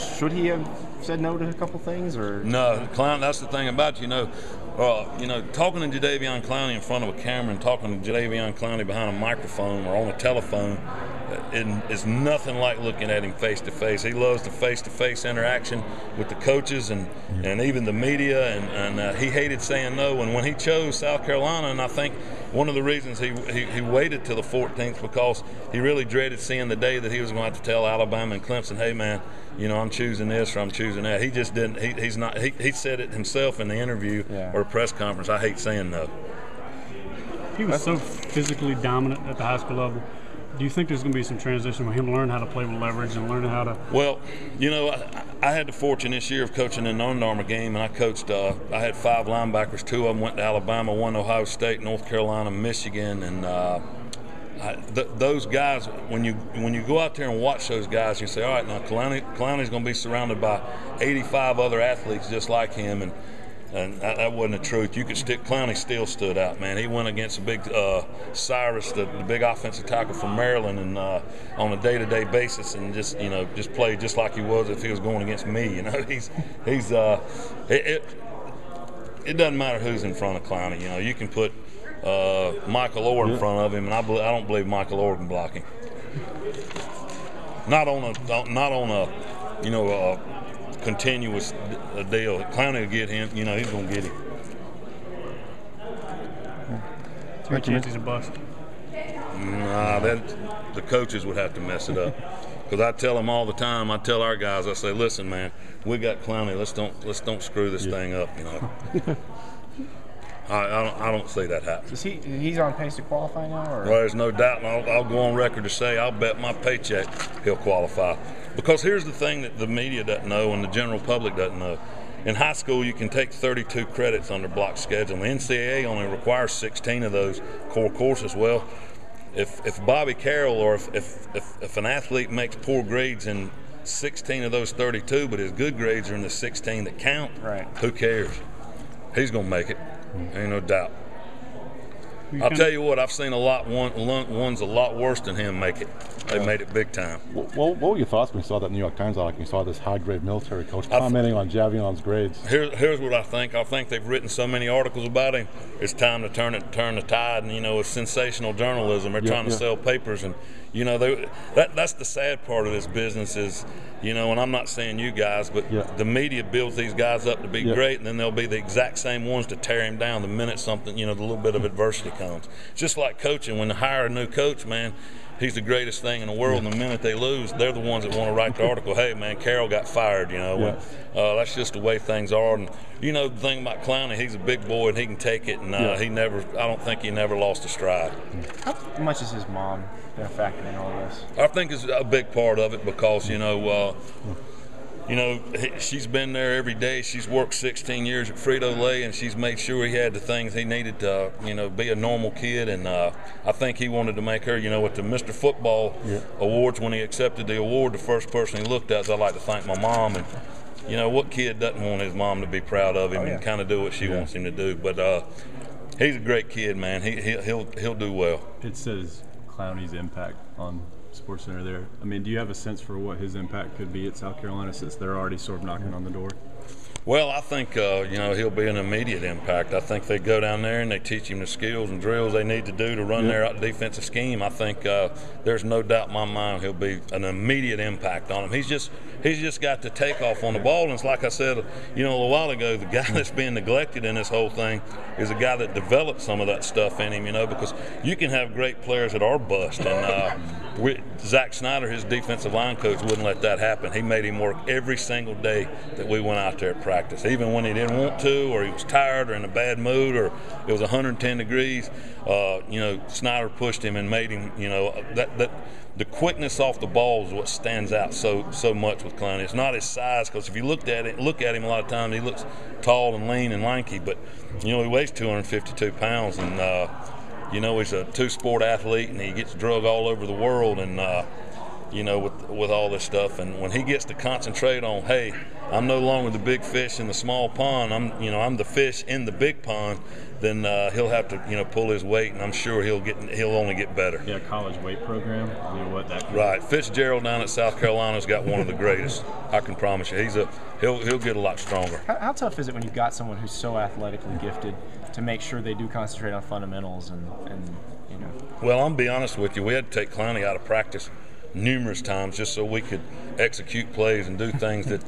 should he have said no to a couple things? Or no, Clown. That's the thing about talking to Jadeveon Clowney in front of a camera and talking to Jadeveon Clowney behind a microphone or on a telephone. It's nothing like looking at him face to face. He loves the face-to-face interaction with the coaches and even the media, and he hated saying no. And when he chose South Carolina, and I think one of the reasons he waited till the 14th because he really dreaded seeing the day that he was going to have to tell Alabama and Clemson, hey man, I'm choosing this or I'm choosing that. He just didn't. He said it himself in the interview or press conference. I hate saying no. He was so physically dominant at the high school level. Do you think there's going to be some transition for him to learn how to play with leverage and learn how to? Well, I had the fortune this year of coaching in the Under Armour game, and I coached. I had 5 linebackers. 2 of them went to Alabama, 1 Ohio State, North Carolina, Michigan, and those guys. When you go out there and watch those guys, you say, all right, now Clowney's going to be surrounded by 85 other athletes just like him, and that wasn't the truth. You could Clowney still stood out, man. He went against a big Cyrus, the big offensive tackle from Maryland, and on a day-to-day basis, and just played just like he was if he was going against me. It doesn't matter who's in front of Clowney. You can put Michael Orr in front of him, and I don't believe Michael Orr can block him. Not on a continuous deal. Clowney will get him. He's going to get him. Three chances a bust. Nah, the coaches would have to mess it up. Because I tell them all the time. I tell our guys. I say, listen, man, we got Clowney. Let's don't screw this thing up. I don't see that happen. Is he's on pace to qualify now? Or? Well, there's no doubt, and I'll go on record to say I'll bet my paycheck he'll qualify. Because here's the thing that the media doesn't know and the general public doesn't know. In high school, you can take 32 credits under block scheduling. The NCAA only requires 16 of those core courses. Well, if Bobby Carroll or if an athlete makes poor grades in 16 of those 32, but his good grades are in the 16 that count, right, who cares? He's going to make it. Ain't no doubt. I'll tell you what, I've seen ones a lot worse than him make it. They made it big time. What were your thoughts when you saw that New York Times article? You saw this high-grade military coach commenting on Javion's grades. Here's what I think. I think they've written so many articles about him. It's time to turn the tide. And it's sensational journalism. They're trying to sell papers, and that's the sad part of this business is, and I'm not saying you guys, but the media builds these guys up to be great, and then they'll be the exact same ones to tear him down the minute something, the little bit of adversity comes. Just like coaching, when they hire a new coach, man, he's the greatest thing in the world, and the minute they lose, they're the ones that want to write the article, hey, man, Carroll got fired, that's just the way things are. And, the thing about Clowney, he's a big boy, and he can take it, and I don't think he never lost a stride. How much is his mom going to factor in all this? I think it's a big part of it because, she's been there every day. She's worked 16 years at Frito-Lay, and she's made sure he had the things he needed to, be a normal kid. And I think he wanted to make her, at the Mr. Football Awards, when he accepted the award, the first person he looked at was, I'd like to thank my mom. And, what kid doesn't want his mom to be proud of him and kind of do what she wants him to do? But he's a great kid, man. He'll do well. It says Clowney's impact on SportsCenter there. I mean, do you have a sense for what his impact could be at South Carolina since they're already sort of knocking on the door? Well, I think, he'll be an immediate impact. I think they go down there and they teach him the skills and drills they need to do to run their defensive scheme. I think there's no doubt in my mind he'll be an immediate impact on him. He's just got to take off on the ball. And it's like I said, a little while ago, the guy that's being neglected in this whole thing is a guy that developed some of that stuff in him, because you can have great players that are bust. And Zach Snyder, his defensive line coach, wouldn't let that happen. He made him work every single day that we went out there at practice, even when he didn't want to, or he was tired, or in a bad mood, or it was 110 degrees. Snyder pushed him and made him. That the quickness off the ball is what stands out so much with Clowney. It's not his size, because if you look at him a lot of times, he looks tall and lean and lanky, but he weighs 252 pounds, and he's a two-sport athlete, and he gets drug all over the world, and with all this stuff. And when he gets to concentrate on, hey, I'm no longer the big fish in the small pond. I'm the fish in the big pond. Then he'll have to, pull his weight, and I'm sure he'll only get better. Yeah, college weight program. What that. Right, Fitzgerald down at South Carolina's got one of the greatest. I can promise you, he'll get a lot stronger. How tough is it when you've got someone who's so athletically gifted to make sure they do concentrate on fundamentals and Well, I'm gonna be honest with you. We had to take Clowney out of practice numerous times just so we could execute plays and do things that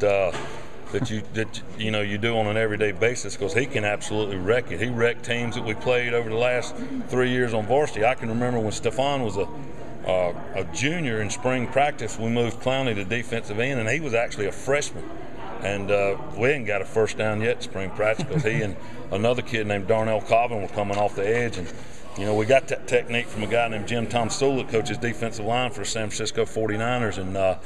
you do on an everyday basis, because he can absolutely wreck it. He wrecked teams that we played over the last 3 years on varsity. I can remember when Stephon was a junior in spring practice, we moved Clowney to defensive end, and he was actually a freshman. And we ain't got a first down yet in spring practice because he and another kid named Darnell Cobbin were coming off the edge. And we got that technique from a guy named Jim Tomsula that coaches defensive line for the San Francisco 49ers, and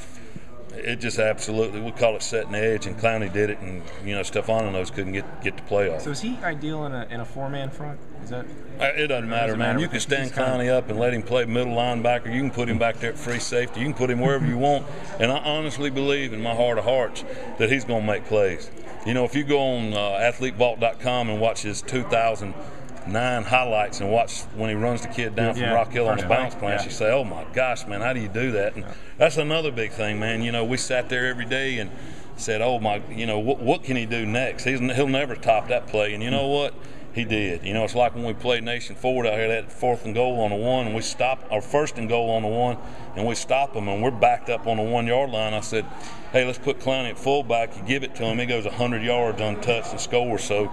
it just absolutely, we call it setting the edge, and Clowney did it, and Stephon and those couldn't get the playoff. So is he ideal in a four-man front? Is that? It doesn't matter, man. You can stand Clowney up and let him play middle linebacker. You can put him back there at free safety. You can put him wherever you want, and I honestly believe in my heart of hearts that he's going to make plays. If you go on athletevault.com and watch his 2009 highlights and watch when he runs the kid down from Rock Hill on the bounce pass, you say, oh my gosh, man, how do you do that? And that's another big thing, man. We sat there every day and said, oh my, what can he do next? He'll never top that play. And you know what? He did. It's like when we played Nation Forward out here, that 4th and goal on the 1, and we stopped our 1st and goal on the 1, and we stop them, and we're backed up on the 1-yard line. I said, hey, let's put Clowney at fullback. You give it to him, he goes 100 yards untouched and scores. So,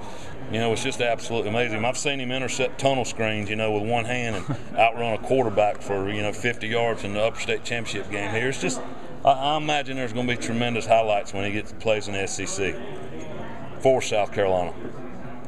it's just absolutely amazing. I've seen him intercept tunnel screens, with one hand and outrun a quarterback for, 50 yards in the Upper State Championship game here. It's just, I imagine there's going to be tremendous highlights when he plays in the SEC for South Carolina.